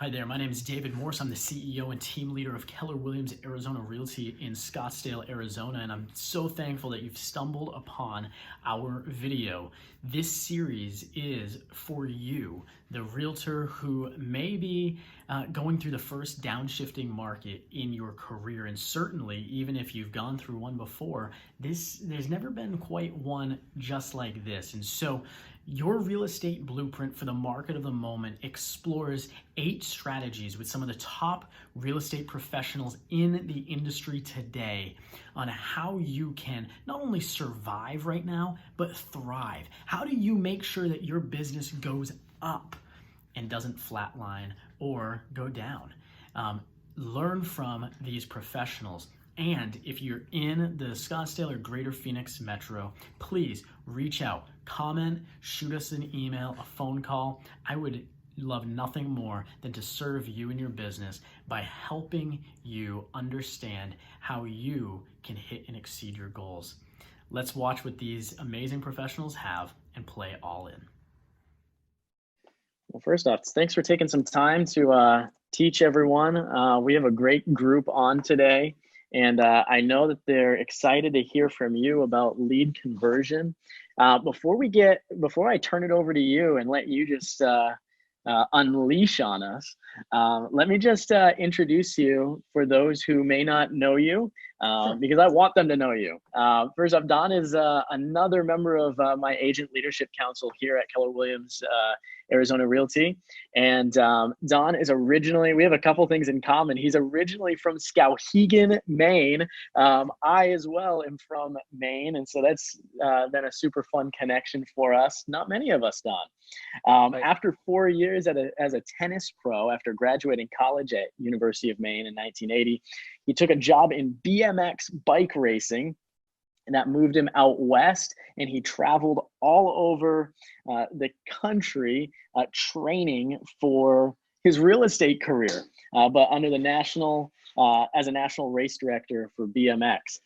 Hi there, my name is David Morse. I'm the CEO and team leader of Keller Williams Arizona Realty in Scottsdale, Arizona, and I'm so thankful that you've stumbled upon our video. This series is for you, the realtor who may be going through the first downshifting market in your career, and certainly, even if you've gone through one before, there's never been quite one just like this. And so your real estate blueprint for the market of the moment explores 8 strategies with some of the top real estate professionals in the industry today on how you can not only survive right now, but thrive. How do you make sure that your business goes up and doesn't flatline or go down? Learn from these professionals. And if you're in the Scottsdale or Greater Phoenix Metro, please reach out, comment, shoot us an email, a phone call. I would love nothing more than to serve you and your business by helping you understand how you can hit and exceed your goals. Let's watch what these amazing professionals have and play all in. Well, first off, thanks for taking some time to teach everyone. We have a great group on today. And I know that they're excited to hear from you about lead conversion. Before I turn it over to you and let you just unleash on us, let me just introduce you for those who may not know you, because I want them to know you. First off, Don is another member of my agent leadership council here at Keller Williams Arizona Realty. And Don is originally, we have a couple things in common. He's originally from Skowhegan, Maine. I as well am from Maine. And so that's been a super fun connection for us. Not many of us, Don. After 4 years as a tennis pro, after graduating college at University of Maine in 1980, he took a job in BMX bike racing. And that moved him out west, and he traveled all over the country training for his real estate career, but under the as a national race director for BMX.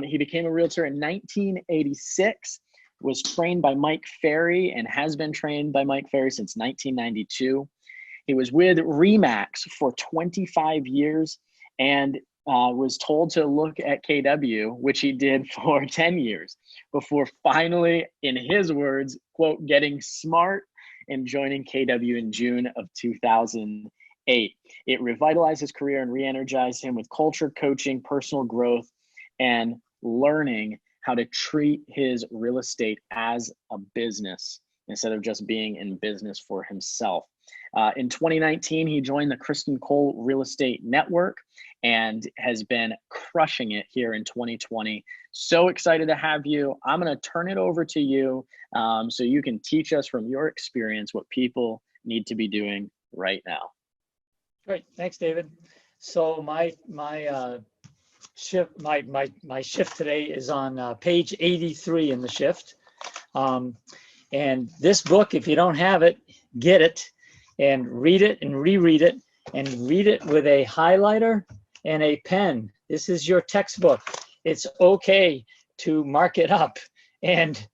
He became a realtor in 1986, was trained by Mike Ferry, and has been trained by Mike Ferry since 1992. He was with RE/MAX for 25 years, and was told to look at KW, which he did for 10 years before finally, in his words, quote, getting smart and joining KW in June of 2008. It revitalized his career and re-energized him with culture, coaching, personal growth, and learning how to treat his real estate as a business instead of just being in business for himself. In 2019, he joined the Kristan Real Estate Network and has been crushing it here in 2020. So excited to have you. I'm going to turn it over to you so you can teach us from your experience what people need to be doing right now. Great, thanks, David. So my shift today is on page 83 in the shift. And this book, if you don't have it, get it and read it and reread it and read it with a highlighter and a pen. This is your textbook. It's okay to mark it up and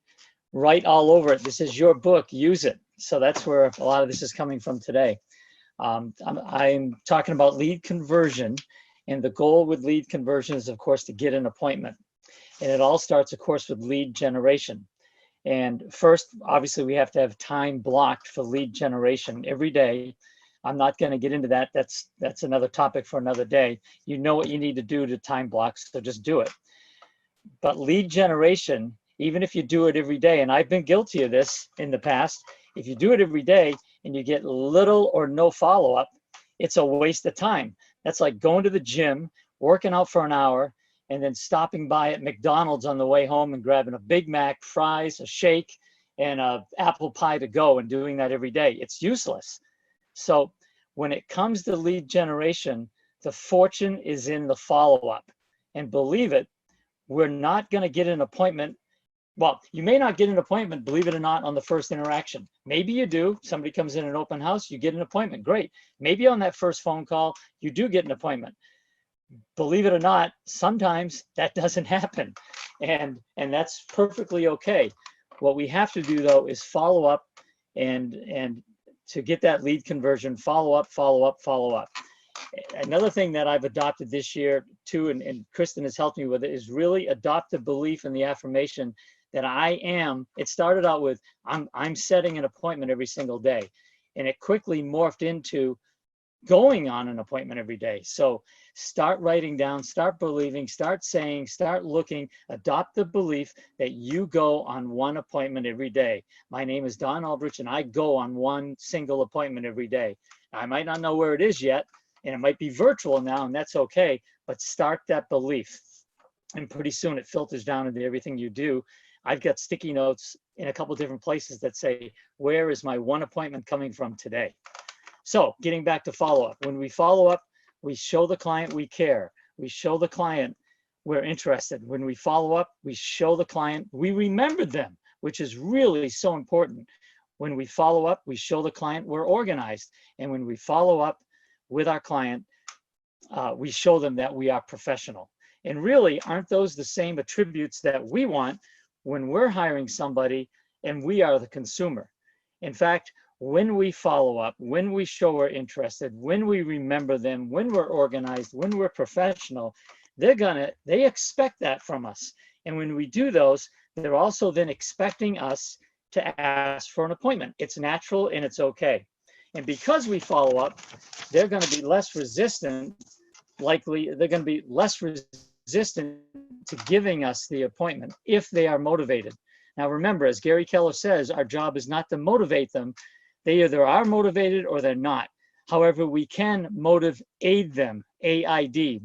write all over it. This is your book. Use it. So that's where a lot of this is coming from today. I'm talking about lead conversion, and the goal with lead conversion is, of course, to get an appointment. And it all starts, of course, with lead generation. And first, obviously, we have to have time blocked for lead generation every day. I'm not going to get into that. That's another topic for another day. You know what you need to do to time block, so just do it. But lead generation, even if you do it every day, and I've been guilty of this in the past, if you do it every day and you get little or no follow-up, it's a waste of time. That's like going to the gym, working out for an hour, and then stopping by at McDonald's on the way home and grabbing a Big Mac, fries, a shake, and an apple pie to go, and doing that every day. It's useless. So when it comes to lead generation, the fortune is in the follow-up. And believe it, we're not going to get an appointment. Well, you may not get an appointment, believe it or not, on the first interaction. Maybe you do. Somebody comes in an open house, you get an appointment. Great. Maybe on that first phone call, you do get an appointment. Believe it or not, sometimes that doesn't happen. And that's perfectly okay. What we have to do, though, is follow up and to get that lead conversion. Follow up, follow up, follow up. Another thing that I've adopted this year too, and Kristan has helped me with it, is really adopt the belief and the affirmation that it started out with, I'm setting an appointment every single day. And it quickly morphed into going on an appointment every day. So start writing down, start believing, start saying, start looking, adopt the belief that you go on one appointment every day. My name is Don Aldrich, and I go on one single appointment every day. I might not know where it is yet, and it might be virtual now, and that's okay, but start that belief. And pretty soon it filters down into everything you do. I've got sticky notes in a couple different places that say, where is my one appointment coming from today? So getting back to follow-up. When we follow up, we show the client we care. We show the client we're interested. When we follow up, we show the client we remembered them, which is really so important. When we follow up, we show the client we're organized. And when we follow up with our client, we show them that we are professional. And really, aren't those the same attributes that we want when we're hiring somebody and we are the consumer? In fact, when we follow up, when we show we're interested, when we remember them, when we're organized, when we're professional, they expect that from us. And when we do those, they're also then expecting us to ask for an appointment. It's natural and it's okay. And because we follow up, they're going to be less resistant, they're going to be less resistant to giving us the appointment if they are motivated. Now remember, as Gary Keller says, our job is not to motivate them. They either are motivated or they're not. However, we can aid them, AID,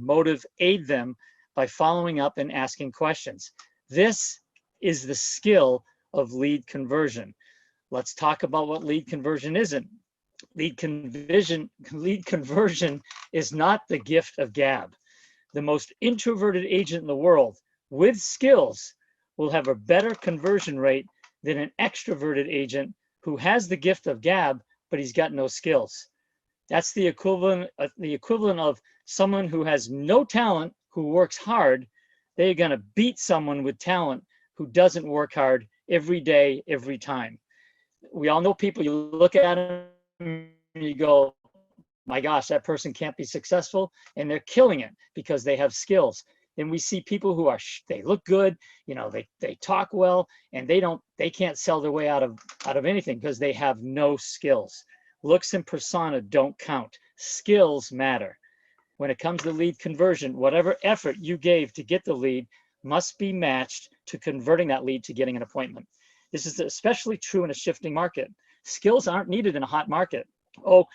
aid them by following up and asking questions. This is the skill of lead conversion. Let's talk about what lead conversion isn't. Lead conversion is not the gift of gab. The most introverted agent in the world with skills will have a better conversion rate than an extroverted agent who has the gift of gab, but he's got no skills. That's the equivalent of someone who has no talent, who works hard. They're going to beat someone with talent who doesn't work hard every day, every time. We all know people, you look at them and you go, my gosh, that person can't be successful, and they're killing it because they have skills. Then we see people who they look good, they talk well, and they can't sell their way out of anything because they have no skills. Looks and persona don't count. Skills matter. When it comes to lead conversion, whatever effort you gave to get the lead must be matched to converting that lead to getting an appointment. This is especially true in a shifting market. Skills aren't needed in a hot market. Oh,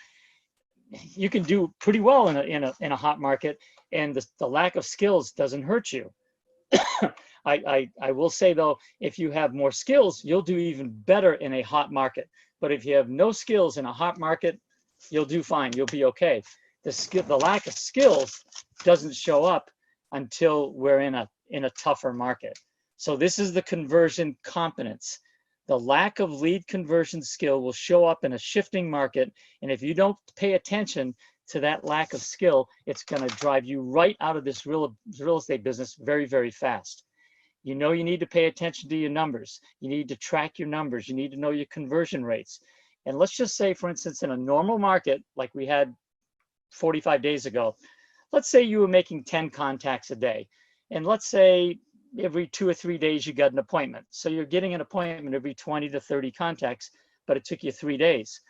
you can do pretty well in a hot market, and the lack of skills doesn't hurt you. I will say though, if you have more skills, you'll do even better in a hot market. But if you have no skills in a hot market, you'll do fine. You'll be okay. The lack of skills doesn't show up until we're in a tougher market. So this is the conversion competence. The lack of lead conversion skill will show up in a shifting market. And if you don't pay attention to that lack of skill, it's going to drive you right out of this real estate business very, very fast. You need to pay attention to your numbers. You need to track your numbers. You need to know your conversion rates. And let's just say, for instance, in a normal market, like we had 45 days ago, let's say you were making 10 contacts a day. And let's say every 2 or 3 days you got an appointment. So you're getting an appointment every 20 to 30 contacts, but it took you 3 days.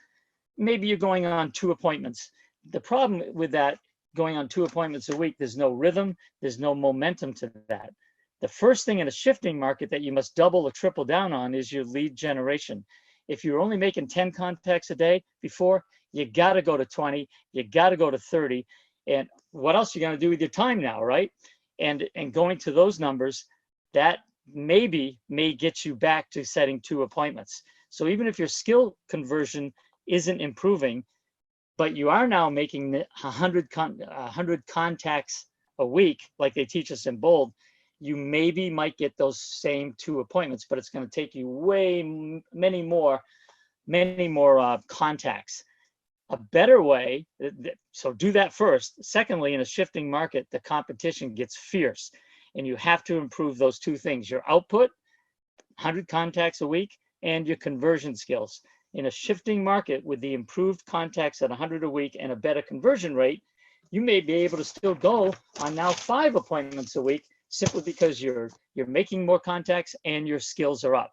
Maybe you're going on 2 appointments. The problem with that, going on 2 appointments a week, there's no rhythm, there's no momentum to that. The first thing in a shifting market that you must double or triple down on is your lead generation. If you're only making 10 contacts a day before, you got to go to 20, you got to go to 30. And what else are you going to do with your time now, right? And going to those numbers, that may get you back to setting 2 appointments. So even if your skill conversion isn't improving, but you are now making 100 contacts a week, like they teach us in Bold, you might get those same 2 appointments, but it's going to take you many more contacts. A better way, so do that first. Secondly, in a shifting market, the competition gets fierce, and you have to improve those 2 things: your output, 100 contacts a week, and your conversion skills. in a shifting market with the improved contacts at 100 a week and a better conversion rate, you may be able to still go on now 5 appointments a week simply because you're making more contacts and your skills are up.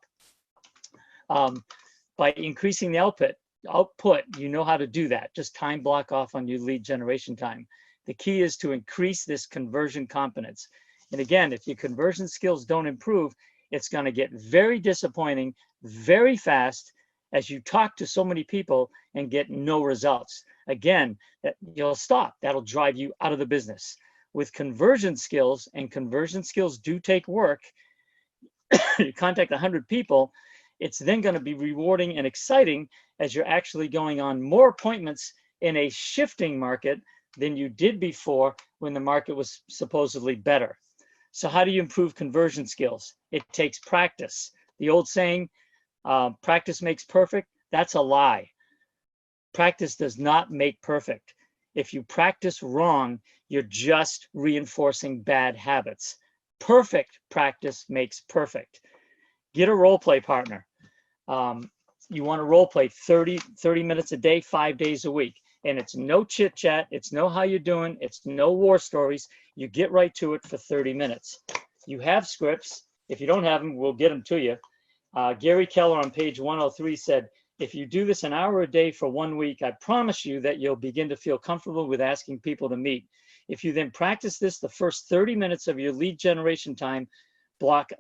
By increasing the output, you know how to do that. Just time block off on your lead generation time. The key is to increase this conversion competence. And again, if your conversion skills don't improve, it's going to get very disappointing very fast as you talk to so many people and get no results. Again, you'll stop. That'll drive you out of the business. With conversion skills, and conversion skills do take work, you contact 100 people, it's then going to be rewarding and exciting as you're actually going on more appointments in a shifting market than you did before when the market was supposedly better. So how do you improve conversion skills? It takes practice. The old saying, practice makes perfect, that's a lie. Practice does not make perfect. If you practice wrong, you're just reinforcing bad habits. Perfect practice makes perfect. Get a role play partner. You want to role play 30 minutes a day, 5 days a week. And it's no chit chat. It's no how you're doing. It's no war stories. You get right to it for 30 minutes. You have scripts. If you don't have them, we'll get them to you. Gary Keller on page 103 said, if you do this an hour a day for 1 week, I promise you that you'll begin to feel comfortable with asking people to meet. If you then practice this the first 30 minutes of your lead generation time block,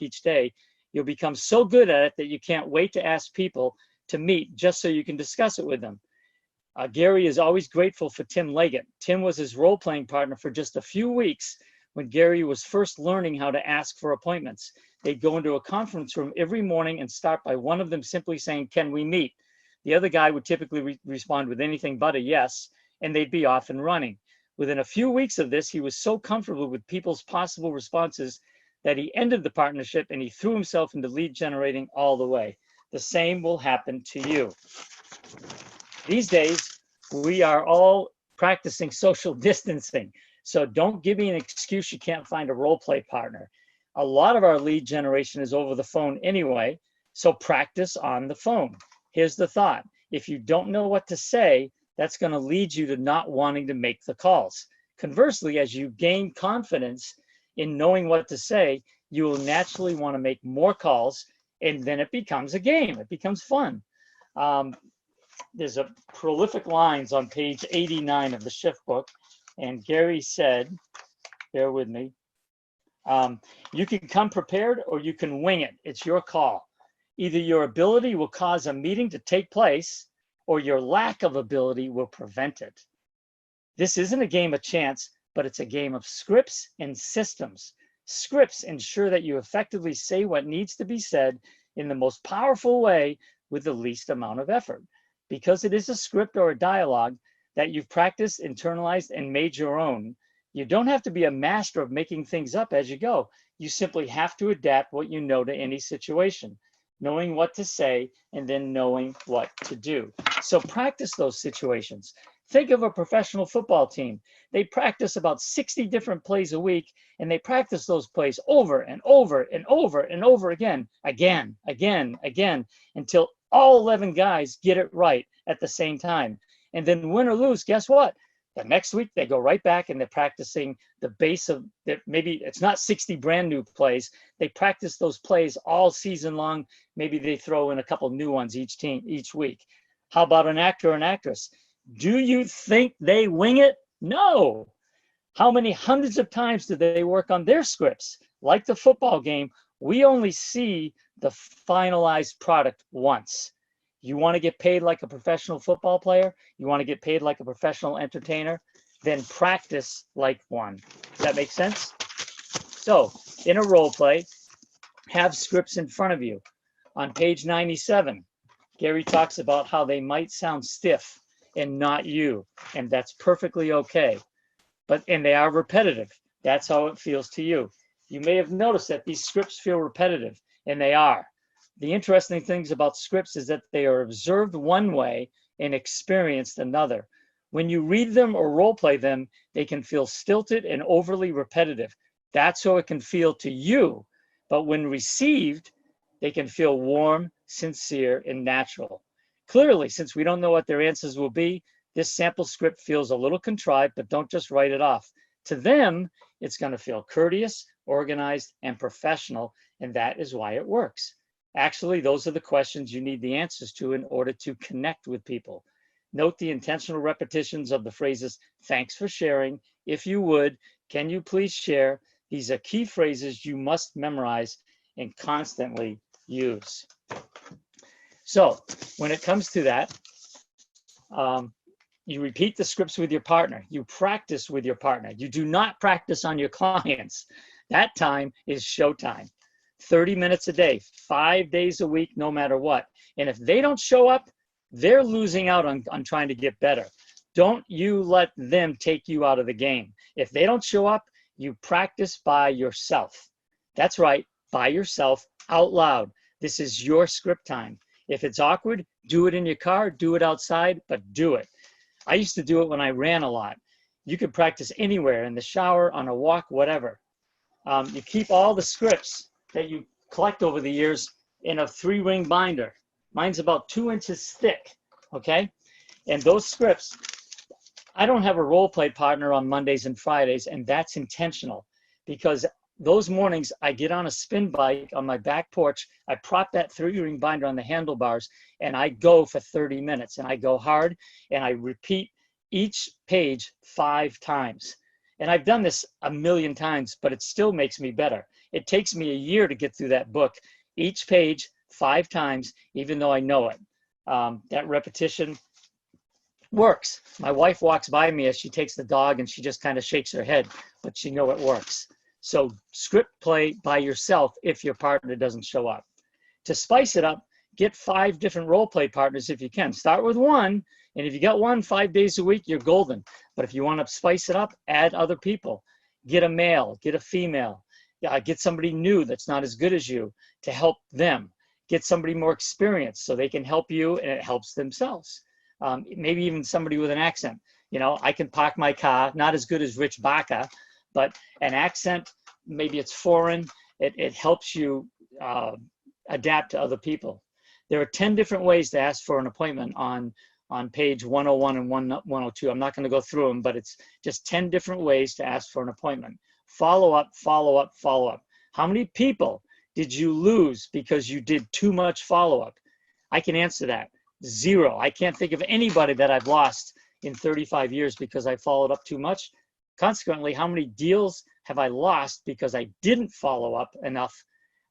each day, you'll become so good at it that you can't wait to ask people to meet just so you can discuss it with them. Gary is always grateful for Tim Leggett. Tim was his role-playing partner for just a few weeks when Gary was first learning how to ask for appointments. They'd go into a conference room every morning and start by one of them simply saying, "Can we meet?" The other guy would typically respond with anything but a yes, and they'd be off and running. Within a few weeks of this, he was so comfortable with people's possible responses that he ended the partnership and he threw himself into lead generating all the way. The same will happen to you. These days, we are all practicing social distancing. So don't give me an excuse you can't find a role play partner. A lot of our lead generation is over the phone anyway, so practice on the phone. Here's the thought. If you don't know what to say, that's going to lead you to not wanting to make the calls. Conversely, as you gain confidence in knowing what to say, you will naturally want to make more calls, and then it becomes a game. It becomes fun. There's a prolific lines on page 89 of the Shift book, and Gary said, bear with me, you can come prepared or you can wing it. It's your call. Either your ability will cause a meeting to take place or your lack of ability will prevent it. This isn't a game of chance, but it's a game of scripts and systems. Scripts ensure that you effectively say what needs to be said in the most powerful way with the least amount of effort. Because it is a script or a dialogue that you've practiced, internalized, and made your own, you don't have to be a master of making things up as you go. You simply have to adapt what you know to any situation, knowing what to say and then knowing what to do. So practice those situations. Think of a professional football team. They practice about 60 different plays a week, and they practice those plays over and over and over and over again, until all 11 guys get it right at the same time. And then win or lose, guess what? The next week, they go right back and they're practicing the base of, maybe it's not 60 brand new plays. They practice those plays all season long. Maybe they throw in a couple new ones each week. How about an actor or an actress? Do you think they wing it? No. How many hundreds of times do they work on their scripts? Like the football game, we only see the finalized product once. You want to get paid like a professional football player? You want to get paid like a professional entertainer? Then practice like one. Does that make sense? So in a role play, have scripts in front of you. On page 97, Gary talks about how they might sound stiff and not you, and that's perfectly okay. And they are repetitive. That's how it feels to you. You may have noticed that these scripts feel repetitive, and they are. The interesting things about scripts is that they are observed one way and experienced another. When you read them or role play them, they can feel stilted and overly repetitive. That's how it can feel to you. But when received, they can feel warm, sincere, and natural. Clearly, since we don't know what their answers will be, this sample script feels a little contrived, but don't just write it off. To them, it's going to feel courteous, organized, and professional, and that is why it works. Actually, those are the questions you need the answers to in order to connect with people. Note the intentional repetitions of the phrases, thanks for sharing, if you would, can you please share? These are key phrases you must memorize and constantly use. So when it comes to that, you repeat the scripts with your partner. You practice with your partner. You do not practice on your clients. That time is showtime. 30 minutes a day, 5 days a week, no matter what. And if they don't show up, they're losing out on trying to get better. Don't you let them take you out of the game. If they don't show up, you practice by yourself. That's right, by yourself, out loud. This is your script time. If it's awkward, do it in your car, do it outside, but do it. I used to do it when I ran a lot. You could practice anywhere, in the shower, on a walk, whatever. You keep all the scripts that you collect over the years in a 3-ring binder. Mine's about 2 inches thick, okay? And those scripts, I don't have a role play partner on Mondays and Fridays, and that's intentional because those mornings I get on a spin bike on my back porch, I prop that 3-ring binder on the handlebars, and I go for 30 minutes, and I go hard, and I repeat each page 5 times. And I've done this a million times, but it still makes me better. It takes me a year to get through that book, each page 5 times, even though I know it. That repetition works. My wife walks by me as she takes the dog and she just kind of shakes her head, but she knows it works. So script play by yourself if your partner doesn't show up. To spice it up, get 5 different role play partners if you can. Start with 1, and if you got 1 5 days a week, you're golden. But if you want to spice it up, add other people. Get a male, get a female. Get somebody new that's not as good as you to help them. Get somebody more experienced so they can help you and it helps themselves. Maybe even somebody with an accent. You know, I can park my car, not as good as Rich Baca, but an accent, maybe it's foreign, it helps you adapt to other people. There are 10 different ways to ask for an appointment on page 101 and 102. I'm not going to go through them, but it's just 10 different ways to ask for an appointment. Follow up, follow up, follow up. How many people did you lose because you did too much follow up? I can answer that. 0. I can't think of anybody that I've lost in 35 years because I followed up too much. Consequently, how many deals have I lost because I didn't follow up enough?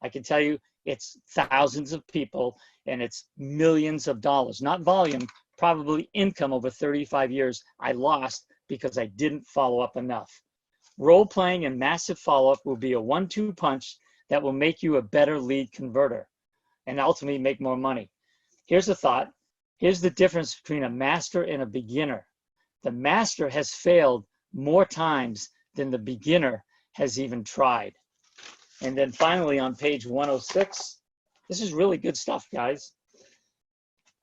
I can tell you it's thousands of people and it's millions of dollars, not volume, probably income over 35 years I lost because I didn't follow up enough. Role playing and massive follow-up will be a 1-2 punch that will make you a better lead converter and ultimately make more money. Here's a thought. Here's the difference between a master and a beginner. The master has failed more times than the beginner has even tried. And then finally on page 106, this is really good stuff, guys.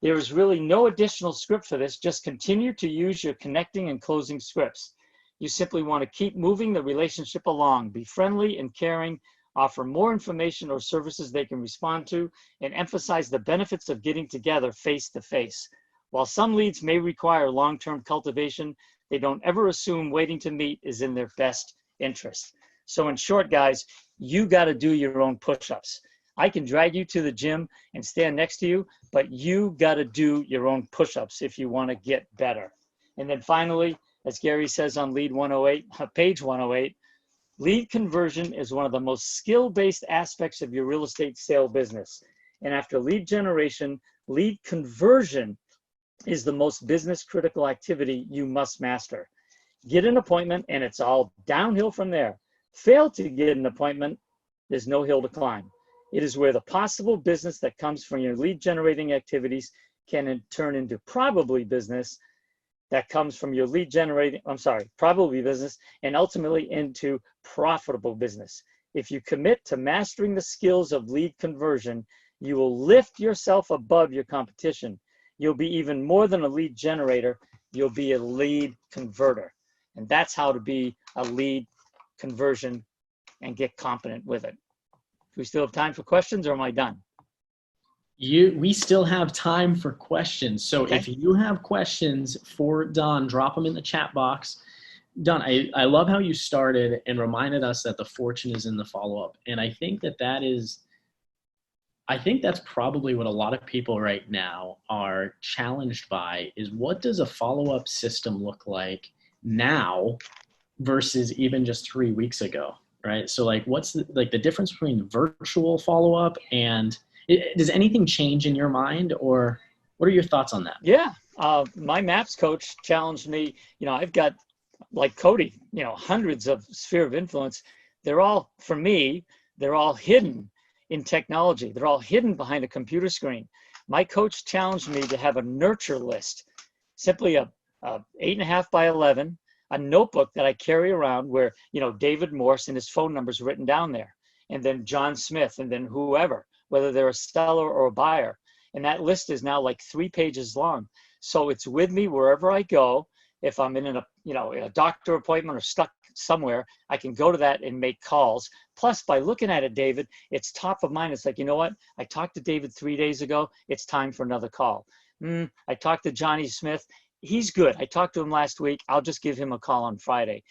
There is really no additional script for this. Just continue to use your connecting and closing scripts. You simply want to keep moving the relationship along. Be friendly and caring. Offer more information or services they can respond to, and emphasize the benefits of getting together face to face. While some leads may require long-term cultivation, they don't ever assume waiting to meet is in their best interest. So in short, guys, you got to do your own push-ups. I can drag you to the gym and stand next to you, but you got to do your own push-ups if you want to get better. And then finally, as Gary says on page 108, lead conversion is one of the most skill-based aspects of your real estate sale business. And after lead generation, lead conversion is the most business-critical activity you must master. Get an appointment, and it's all downhill from there. Fail to get an appointment, there's no hill to climb. It is where the possible business that comes from your lead-generating activities can turn into probably business that comes from your probably business, and ultimately into profitable business. If you commit to mastering the skills of lead conversion, you will lift yourself above your competition. You'll be even more than a lead generator, you'll be a lead converter. And that's how to be a lead conversion and get competent with it. Do we still have time for questions, or am I done? We still have time for questions. So Okay. if you have questions for Don, drop them in the chat box. Don, I love how you started and reminded us that the fortune is in the follow-up. And I think that's probably what a lot of people right now are challenged by is what does a follow-up system look like now versus even just 3 weeks ago, right? So like what's the difference between virtual follow-up and does anything change in your mind, or what are your thoughts on that? Yeah. My MAPS coach challenged me. I've got, like Cody, hundreds of sphere of influence. They're all, for me, they're all hidden in technology. They're all hidden behind a computer screen. My coach challenged me to have a nurture list, simply a 8.5 by 11, a notebook that I carry around where, David Morse and his phone number's written down there, and then John Smith, and then whoever, whether they're a seller or a buyer. And that list is now like 3 pages long. So it's with me wherever I go. If I'm in a doctor appointment or stuck somewhere, I can go to that and make calls. Plus, by looking at it, David, it's top of mind. It's like, you know what? I talked to David 3 days ago. It's time for another call. I talked to Johnny Smith. He's good. I talked to him last week. I'll just give him a call on Friday.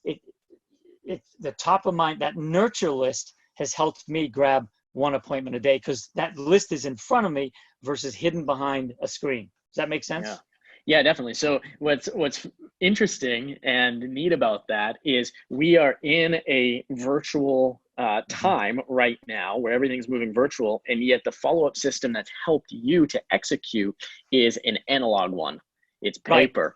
It's the top of mind. That nurture list has helped me grab one appointment a day because that list is in front of me versus hidden behind a screen. Does that make sense? Yeah, definitely. So what's interesting and neat about that is we are in a virtual time right now where everything's moving virtual, and yet the follow-up system that's helped you to execute is an analog one. It's paper,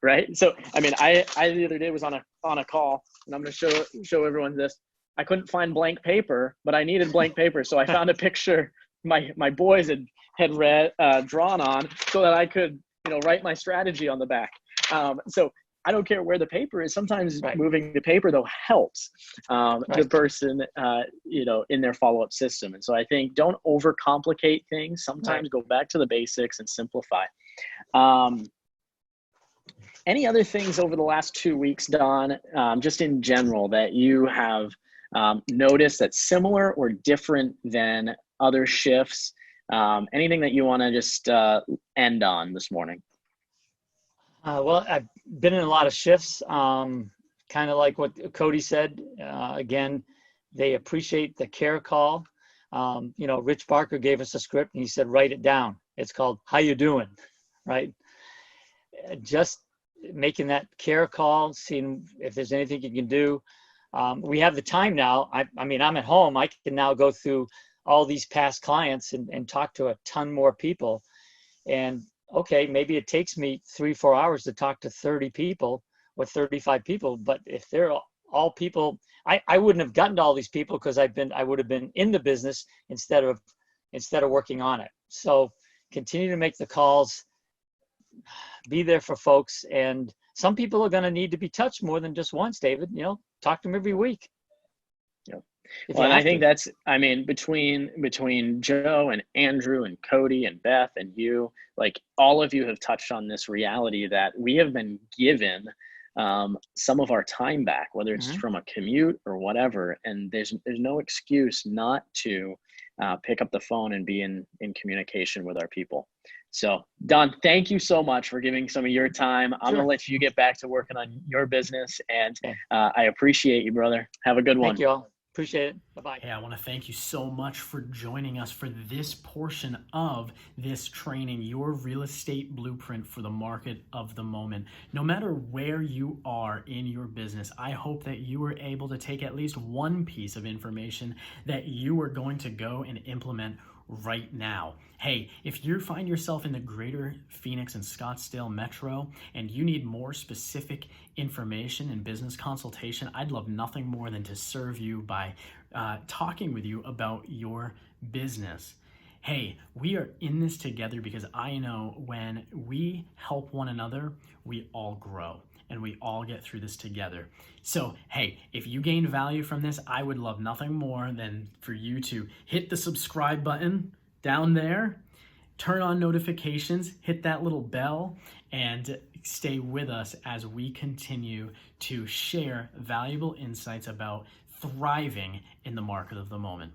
right? So I mean, I the other day was on a call, and I'm going to show everyone this. I couldn't find blank paper, but I needed blank paper, so I found a picture my boys had read drawn on so that I could write my strategy on the back. So I don't care where the paper is. Sometimes moving the paper though helps the person, in their follow-up system. And so I think don't overcomplicate things. Sometimes go back to the basics and simplify. Any other things over the last 2 weeks, Don, just in general that you have noticed that's similar or different than other shifts? Anything that you want to just end on this morning? Well, I've been in a lot of shifts, kind of like what Cody said. Again, they appreciate the care call. Rich Barker gave us a script and he said, write it down. It's called How You Doing, right? Just making that care call, seeing if there's anything you can do. We have the time now. I mean, I'm at home. I can now go through all these past clients and talk to a ton more people. And okay, maybe it takes me 3-4 hours to talk to 30 people or 35 people, but if they're all people, I wouldn't have gotten to all these people because I would have been in the business instead of working on it. So continue to make the calls, be there for folks, and some people are going to need to be touched more than just once, David. Talk to them every week. Well, and I think that's, between Joe and Andrew and Cody and Beth and you, like all of you have touched on this reality that we have been given some of our time back, whether it's from a commute or whatever. And there's no excuse not to pick up the phone and be in communication with our people. So Don, thank you so much for giving some of your time. I'm going to let you get back to working on your business, and I appreciate you, brother. Have a good one. Thank you all. Appreciate it. Bye-bye. Hey, I want to thank you so much for joining us for this portion of this training, your real estate blueprint for the market of the moment. No matter where you are in your business, I hope that you were able to take at least one piece of information that you are going to go and implement right now. Hey, if you find yourself in the greater Phoenix and Scottsdale metro and you need more specific information and business consultation, I'd love nothing more than to serve you by talking with you about your business. Hey, we are in this together because I know when we help one another, we all grow and we all get through this together. So, hey, if you gain value from this, I would love nothing more than for you to hit the subscribe button down there, turn on notifications, hit that little bell, and stay with us as we continue to share valuable insights about thriving in the market of the moment.